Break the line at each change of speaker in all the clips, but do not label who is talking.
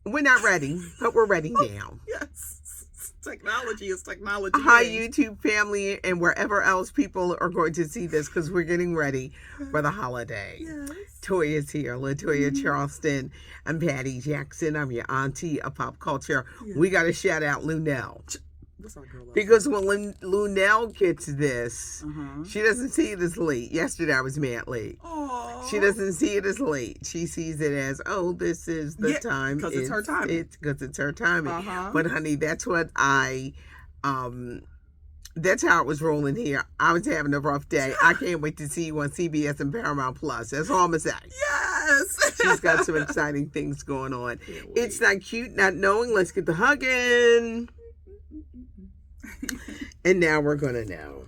We're not ready, but we're ready now.
Yes. Technology is technology.
Hi, YouTube family, and wherever else people are going to see this, because we're getting ready for the holiday.
Yes.
Toya's here, Latoya Charleston. I'm Patty Jackson. I'm your auntie of pop culture.
Yeah.
We got to shout out Lunell.
What's our girl?
Because when Lunell gets this, she doesn't see it as late. Yesterday I was mad late.
Aww.
She doesn't see it as late. She sees it as, oh, this is the time.
Because it's her time.
Because it's her timing. But honey, that's what that's how it was rolling here. I was having a rough day. I can't wait to see you on CBS and Paramount Plus. That's all I'm going to say.
Yes.
She's got some exciting things going on. It's not cute, not knowing. Let's get the hugging. And now we're going to know.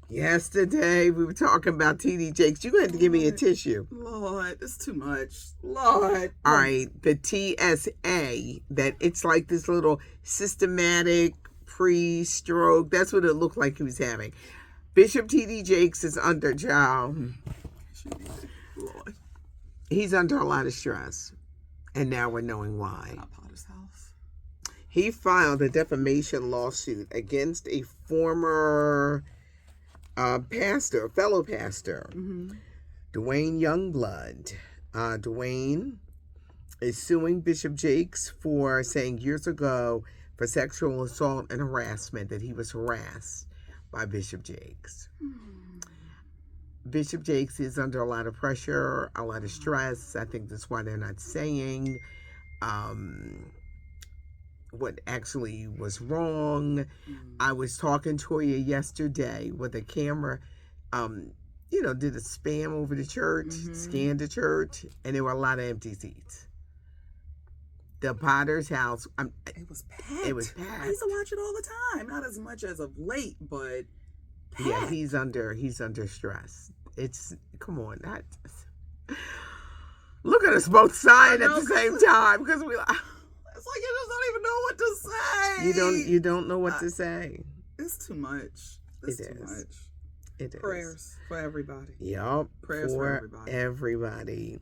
Yesterday, we were talking about TD Jakes. You're going to have to give me a tissue.
Lord, it's too much. Lord.
All right, the TSA, that it's like this little systematic pre-stroke. That's what it looked like he was having. Bishop TD Jakes is under trial.
Lord.
He's under a lot of stress. And now we're knowing why.
Potter's house.
He filed a defamation lawsuit against a former fellow pastor, Dwayne Youngblood. Dwayne is suing Bishop Jakes for saying years ago for sexual assault and harassment that he was harassed by Bishop Jakes. Bishop Jakes is under a lot of pressure, a lot of stress. I think that's why they're not saying what actually was wrong. I was talking to her yesterday with a camera, did a spam over the church, scanned the church, and there were a lot of empty seats. The Potter's house,
it was packed.
It was packed.
I used to watch it all the time. Not as much as of late, but packed.
Yeah, he's under stress. Come on, look at us both sighing at the same time because we.
It's like you just don't even know what to say.
You don't know what to say.
It's too much. It's too much.
It is.
Prayers for everybody.
Yep.
Prayers for
everybody.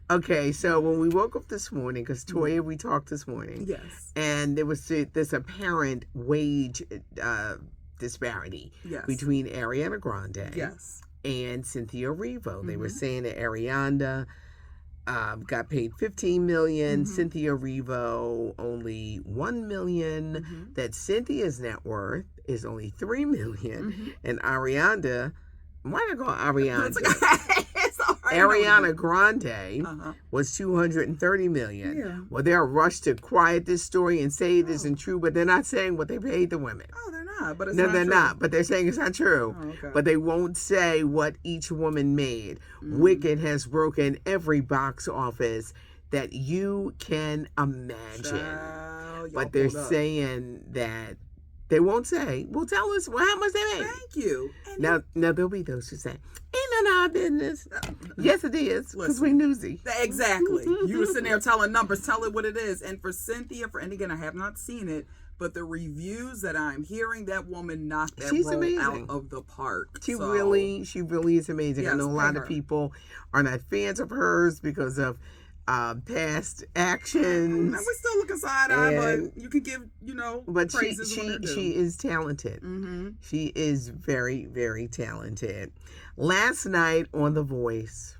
Okay, so when we woke up this morning, because Toya, we talked this morning.
Yes.
And there was this apparent wage disparity between Ariana Grande and Cynthia Erivo. They were saying that Ariana got paid $15 million, Cynthia Erivo only $1 million, that Cynthia's net worth is only $3 million, and Ariana, why did I call Ariana? Ariana Grande was $230 million.
Yeah.
Well, they're rushed to quiet this story and say it isn't true, but they're not saying what they paid the women.
Oh, they're not. But it's
no,
not
they're
true.
not. But they're saying it's not true.
Oh, okay.
But they won't say what each woman made. Wicked has broken every box office that you can imagine. But they're saying that they won't say. Well, tell us how much they made.
Thank you.
Now there'll be those who say, ain't none of our business. Yes, it is, because we newsy.
Exactly. You were sitting there telling numbers, tell it what it is. And for Cynthia, and again, I have not seen it, but the reviews that I'm hearing, that woman knocked that role out of the park.
She really is amazing.
Yes,
I know a lot of people are not fans of hers because of past action.
We still look side eye, but you can give,
but
praises
she is talented. She is very, very talented. Last night on The Voice,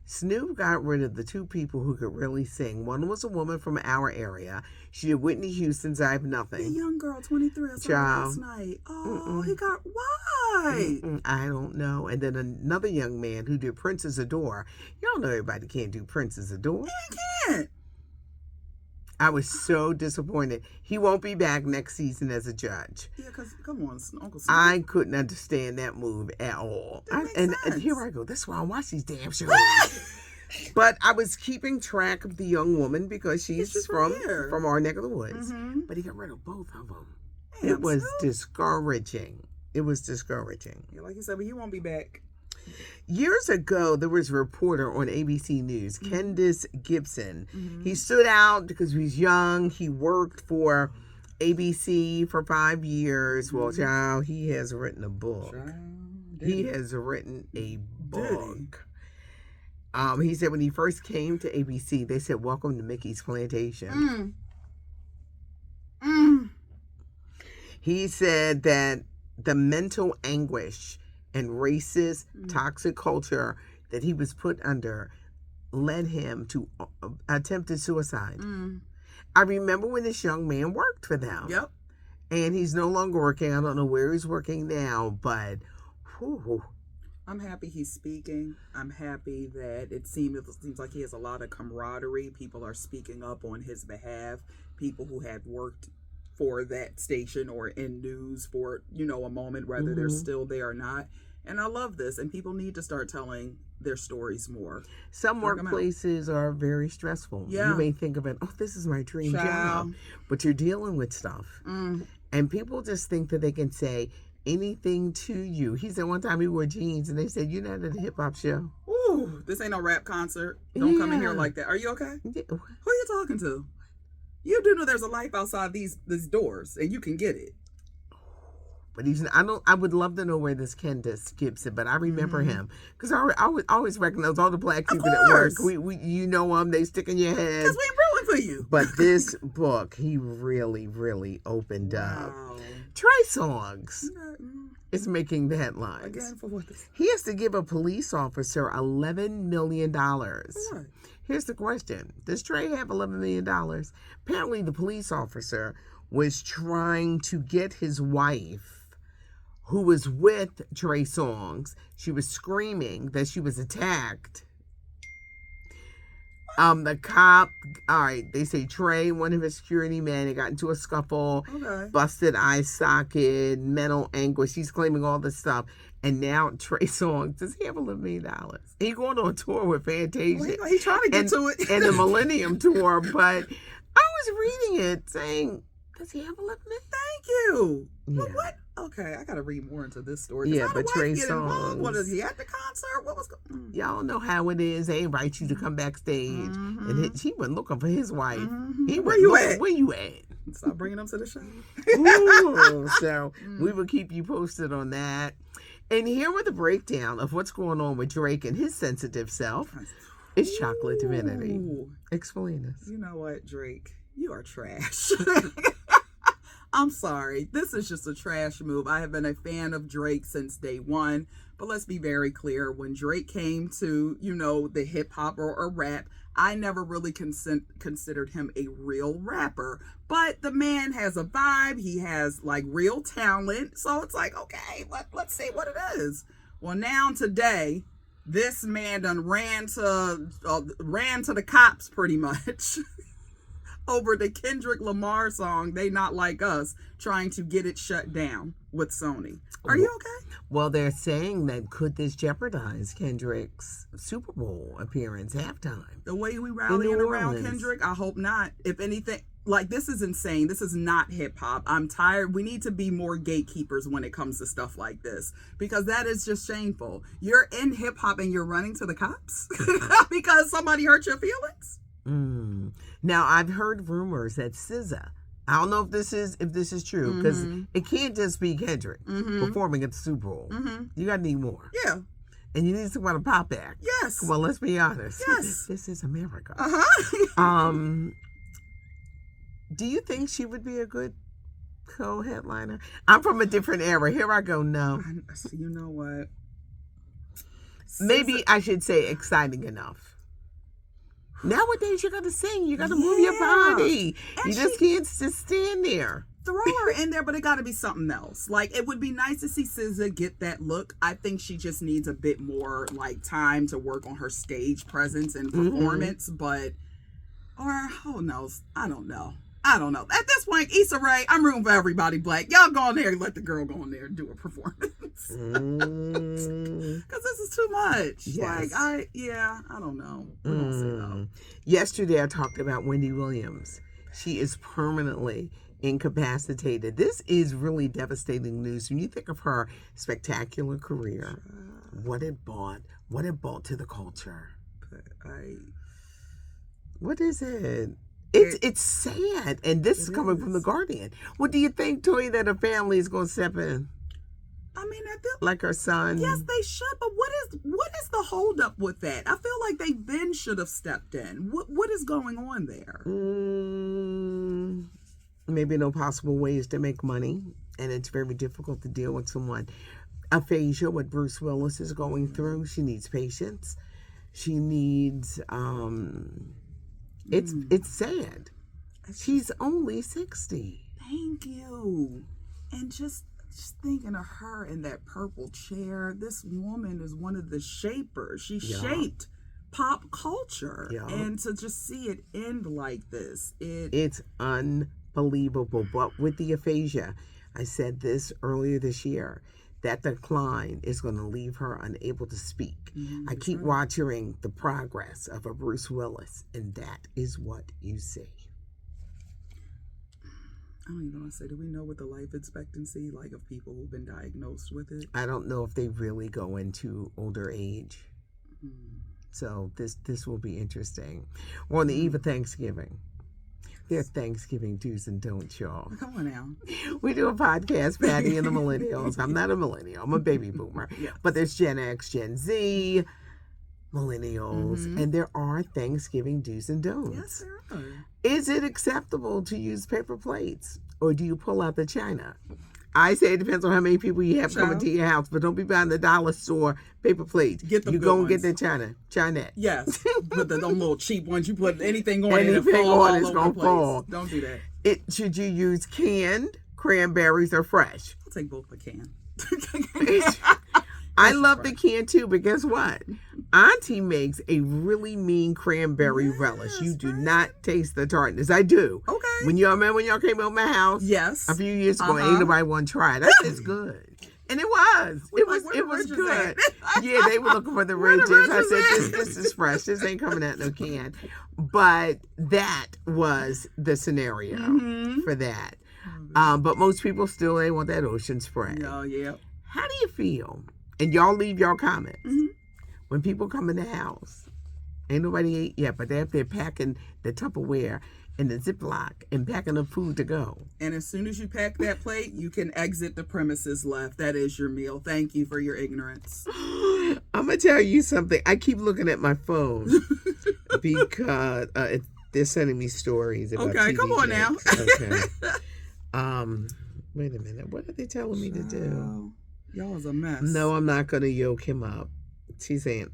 Snoop got rid of the two people who could really sing. One was a woman from our area. She did Whitney Houston's I Have Nothing.
The young girl, 23, I saw her last night. Oh, he got, why?
I don't know. And then another young man who did Prince's Adore. Y'all know everybody can't do Prince's Adore.
Yeah, he can't.
I was so disappointed. He won't be back next season as a judge.
Yeah, because, come on, Uncle Snoop.
I couldn't understand that move at all. And here I go. That's why I watch these damn shows. But I was keeping track of the young woman because she's from our neck of the woods. But he got rid of both of them. It was discouraging. It was discouraging.
Yeah, like you said, but he won't be back.
Years ago, there was a reporter on ABC News, Candace Gibson. He stood out because he was young. He worked for ABC for 5 years. Well, child, he has written a book. He has written a book. He said when he first came to ABC, they said, "Welcome to Mickey's Plantation." He said that the mental anguish and racist, toxic culture that he was put under led him to attempted suicide. I remember when this young man worked for them.
Yep.
And he's no longer working. I don't know where he's working now, but whew.
I'm happy he's speaking. I'm happy that it seems like he has a lot of camaraderie. People are speaking up on his behalf. People who had worked for that station or in news for, a moment, whether they're still there or not. And I love this. And people need to start telling their stories more.
Some workplaces are very stressful. Yeah. You may think of it, this is my dream job. But you're dealing with stuff. And people just think that they can say anything to you. He said one time he wore jeans and they said, "You're not at a hip hop show."
Ooh, this ain't no rap concert. Don't come in here like that. Are you okay? Yeah. Who are you talking to? You do know there's a life outside these doors and you can get it.
But I would love to know where this Candace Gibson, but I remember him because I would always recognize all the black people at work. You know them, they stick in your head.
Because we rooting for you.
But this book, he really, really opened up. Trey Songz is making the headlines.
Again, for what?
He has to give a police officer $11 million.
What?
Here's the question. Does Trey have $11 million? Apparently the police officer was trying to get his wife, who was with Trey Songz. She was screaming that she was attacked. The cop, they say Trey, one of his security men, they got into a scuffle, busted eye socket, mental anguish. He's claiming all this stuff. And now Trey Songz, does he have $11 million? He's going on tour with Fantasia.
Well, he's trying to get to it.
And the Millennium Tour. But I was reading it saying, does he have $11 million?
Thank you.
Yeah.
But what? Okay, I got to read more into this story.
Yeah, but Trey Songz.
What is he at the concert? What was going on?
Y'all know how it is. They invite you to come backstage. And he went looking for his wife.
Where you at?
Where you at?
Stop bringing them to the show.
Ooh, so we will keep you posted on that. And here with the breakdown of what's going on with Drake and his sensitive self is Chocolate Divinity. Explain this.
You know what, Drake? You are trash. I'm sorry. This is just a trash move. I have been a fan of Drake since day one. But let's be very clear. When Drake came to, the hip hop or rap, I never really considered him a real rapper. But the man has a vibe. He has real talent. So it's okay, let's see what it is. Well, now today, this man done ran to the cops pretty much. Over the Kendrick Lamar song, They Not Like Us, trying to get it shut down with Sony. Are you okay?
Well, they're saying that could this jeopardize Kendrick's Super Bowl appearance halftime?
The way we rallying around Kendrick, I hope not. If anything, this is insane. This is not hip hop. I'm tired. We need to be more gatekeepers when it comes to stuff like this, because that is just shameful. You're in hip hop and you're running to the cops because somebody hurt your feelings?
Now, I've heard rumors that SZA, I don't know if this is true, because it can't just be Kendrick performing at the Super Bowl. You got to need more.
Yeah.
And you need someone to pop back.
Yes.
Come on, let's be honest.
Yes.
This is America.
Uh-huh.
Do you think she would be a good co-headliner? I'm from a different era. Here I go, no.
You know what?
Maybe I should say exciting enough. Nowadays, you got to sing. You got to move your body. And you just can't just stand there.
Throw her in there, but it got to be something else. It would be nice to see SZA get that look. I think she just needs a bit more, time to work on her stage presence and performance. Who knows? I don't know. At this point, Issa Rae, I'm rooting for everybody black. Y'all go in there and let the girl go in there and do a performance. Because this is too much.
Yes.
I don't know. We're gonna see though.
Yesterday, I talked about Wendy Williams. She is permanently incapacitated. This is really devastating news. When you think of her spectacular career, what it brought to the culture. What is it? It's sad, and this is coming from The Guardian. What do you think, Toy, that a family is going to step in?
I mean,
like her son.
Yes, they should. But what is the holdup with that? I feel like they then should have stepped in. What is going on there?
Maybe no possible ways to make money, and it's very difficult to deal with someone. Aphasia, what Bruce Willis is going through. She needs patience. She needs. It's sad. She's only 60.
Thank you. And just thinking of her in that purple chair, this woman is one of the shapers. She shaped pop culture. And to just see it end like this,
it's unbelievable. But with the aphasia, I said this earlier this year, that decline is going to leave her unable to speak. I keep watching the progress of a Bruce Willis, and that is what you see.
I don't even want to say, do we know what the life expectancy like of people who've been diagnosed with it?
I don't know if they really go into older age. So this will be interesting. We're on the eve of Thanksgiving. There are Thanksgiving do's and don'ts, y'all.
Come on now.
We do a podcast, Patty and the Millennials. I'm not a millennial. I'm a baby boomer. But there's Gen X, Gen Z, Millennials, and there are Thanksgiving do's and don'ts.
Yes, there are.
Is it acceptable to use paper plates, or do you pull out the china? I say it depends on how many people you have coming to your house, but don't be buying the dollar store paper plates.
Get the
You go and get the Chinette.
Yes, but them little cheap ones, you put anything on
it's
going to
fall.
Don't do that.
Should you use canned cranberries or fresh?
I'll take both if I can.
I love the can too, but guess what? Auntie makes a really mean cranberry relish. You do not taste the tartness. I do.
Okay.
When y'all came over my house, a few years ago, ain't nobody want to try it. That is good, and it was. It was good. Yeah, they were looking for the ridges. I said, this is fresh. This ain't coming out no can. But that was the scenario for that. But most people still they want that ocean spray.
Oh yeah.
How do you feel? And y'all leave y'all comments. When people come in the house, ain't nobody ate yet, but they're packing the Tupperware in the Ziploc and packing up food to go.
And as soon as you pack that plate, you can exit the premises left. That is your meal. Thank you for your ignorance.
I'm going to tell you something. I keep looking at my phone because they're sending me stories about TV
come on
now.
Okay.
Wait a minute. What are they telling me to do?
Y'all is a mess.
No, I'm not going to yoke him up. She's saying,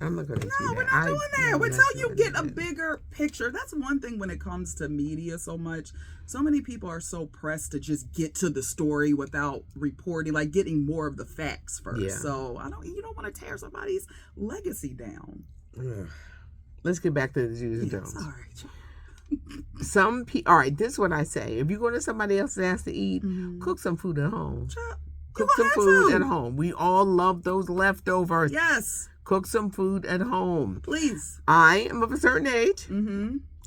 I'm not going to do that.
No, we're not doing that. We're telling you get a bigger picture. That's one thing when it comes to media so much. So many people are so pressed to just get to the story without reporting, like getting more of the facts first.
Yeah.
So you don't want to tear somebody's legacy down.
Let's get back to the do's and don'ts.
All right.
All right, this is what I say. If you go to somebody else's house to eat, cook some food at home. Cook some food at home. We all love those leftovers.
Yes.
Cook some food at home.
Please.
I am of a certain age.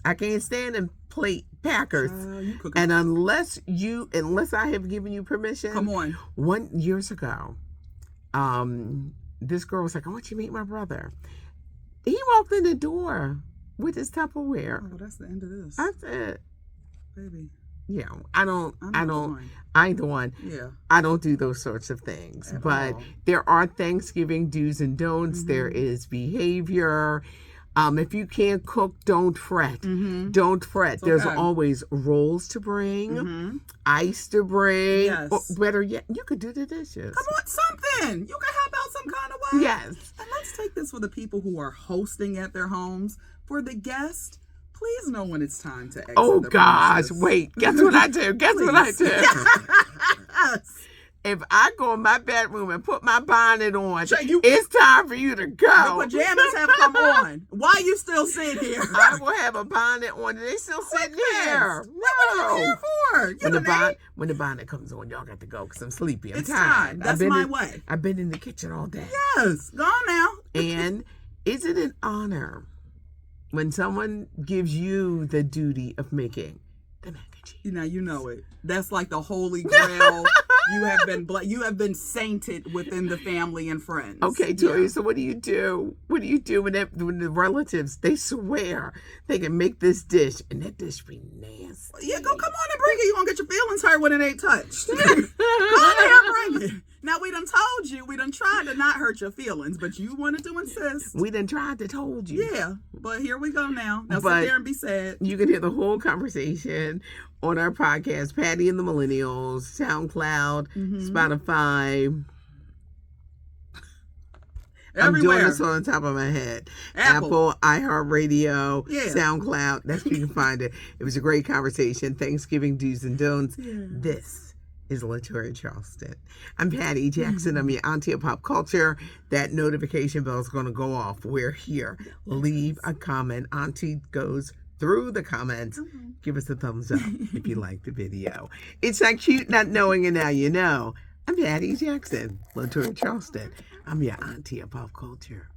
I can't stand in plate packers. And unless I have given you permission.
Come on.
Years ago, this girl was like, I want you to meet my brother. He walked in the door with his Tupperware.
Oh, that's the end of this.
That's it.
Baby.
Yeah, I ain't the one.
Yeah.
I don't do those sorts of things. But there are Thanksgiving do's and don'ts. There is behavior. If you can't cook, don't fret. Don't fret.
Okay.
There's always rolls to bring, ice to bring.
Yes.
Or better yet, you could do the dishes.
Come on, something. You can help out some kind of way.
Yes.
And let's take this for the people who are hosting at their homes. For the guest, please know when it's time to exit the
gosh,
premises.
wait. Guess what I do?
Yes.
If I go in my bedroom and put my bonnet on, it's time for you to go.
The pajamas have come on. Why are you still sitting here?
I will have a bonnet on. They still sitting here.
What are you here for?
When the bonnet comes on, y'all got to go because I'm sleepy. I'm
it's
tired.
Time. That's my way.
I've been in the kitchen all day.
Yes. Go on now.
And is it an honor when someone gives you the duty of making the mac and cheese?
Now you know it. That's like the holy grail. You have been sainted within the family and friends.
Okay, Toya. So what do you do? What do you do when the relatives they swear they can make this dish and that dish be nasty?
Yeah, come on and bring it. You won't get your feelings hurt when it ain't touched. Go on there, bring it. Now, we done told you, we done tried to not hurt your feelings, but you wanted to insist.
We done tried to told you.
Yeah, but here we go now. Now sit there and be sad.
You can hear the whole conversation on our podcast, Patty and the Millennials, SoundCloud, Spotify.
Everywhere.
I'm doing this on the top of my head. Apple iHeartRadio, SoundCloud. That's where you can find it. It was a great conversation. Thanksgiving do's and don'ts. Yes. This is Latoya Charleston. I'm Patty Jackson. I'm your auntie of pop culture. That notification bell is going to go off. We're here. Leave a comment. Auntie goes through the comments. Give us a thumbs up if you like the video. It's not cute not knowing, and now you know. I'm Patty Jackson, Latoya Charleston. I'm your auntie of pop culture.